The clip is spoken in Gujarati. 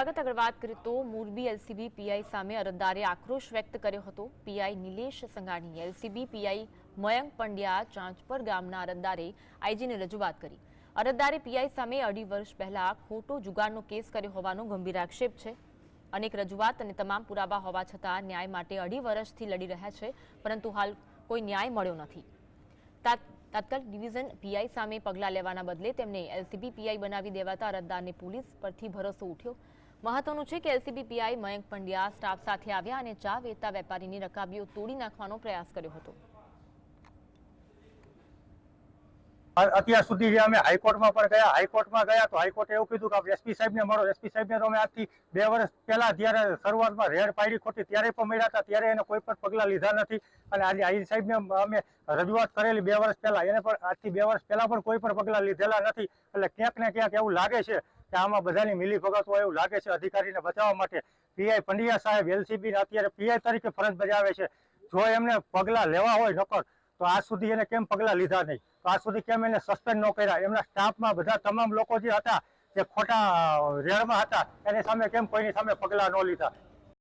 સ્વાગત। આગળ વાત કરીએ તો મોરબી એલસીબી પીઆઈ સામે અરજદારે આક્રોશ વ્યક્ત કર્યો હતો। પીઆઈ નિલેશ સંઘાણીએ એલસીબી પીઆઈ મયંક પંડ્યા ચાંચપર ગામના અરજદારે આઈજીને રજૂઆત કરી। અરજદારે પીઆઈ સામે 2.5 વર્ષ પહેલા ખોટો જુગારનો કેસ કર્યો હોવાનો ગંભીર આક્ષેપ છે। અનેક રજૂઆત અને તમામ પુરાવા હોવા છતાં ન્યાય માટે 2.5 વર્ષથી લડી રહ્યા છે, પરંતુ હાલ કોઈ ન્યાય મળ્યો નથી। તાત્કાલિક ડિવિઝન પીઆઈ સામે પગલાં લેવાના બદલે તેમને એલસીબી પીઆઈ બનાવી દેવાતા અરજદારને પોલીસ પરથી ભરોસો ઉઠ્યો। મહત્વનું છે કે LCB PI Mayank Pandya staff સાથે આવ્યા અને ચા વેચતા વેપારીની રકાબીઓ તોડી નાખવાનો પ્રયાસ કર્યો હતો। અત્યાર સુધી જે અમે હાઈકોર્ટમાં પણ ગયા, હાઈકોર્ટમાં ગયા તો હાઈકોર્ટે એવું કીધું કે એસપી સાહેબને મળો। એસપી સાહેબને તો અમે આજથી 2 વર્ષ પહેલા જ્યારે શરૂઆતમાં રેડ પાડી ખોટી ત્યારે પણ મળ્યા હતા, ત્યારે એને કોઈ પણ પગલાં લીધા નથી। અને આજે આઈજી સાહેબને અમે રજૂઆત કરેલી 2 વર્ષ પહેલા, એને પણ આજથી 2 વર્ષ પહેલા પણ કોઈ પણ પગલાં લીધેલા નથી। એટલે ક્યાંક ને ક્યાંક એવું લાગે છે કે આમાં બધાની મિલીભગત હોય એવું લાગે છે અધિકારીને બચાવવા માટે। પીઆઈ પંડ્યા સાહેબ એલસીબી અત્યારે પીઆઈ તરીકે ફરજ બજાવે છે। જો એમને પગલાં લેવા હોય નકર તો આજ સુધી એને કેમ પગલાં લીધા નહીં? તો આજ સુધી કેમ એને સસ્પેન્ડ ન કર્યા? એમના સ્ટાફમાં બધા તમામ લોકો જે હતા જે ખોટા રેડમાં હતા એની સામે કેમ કોઈની સામે પગલાં ન લીધા?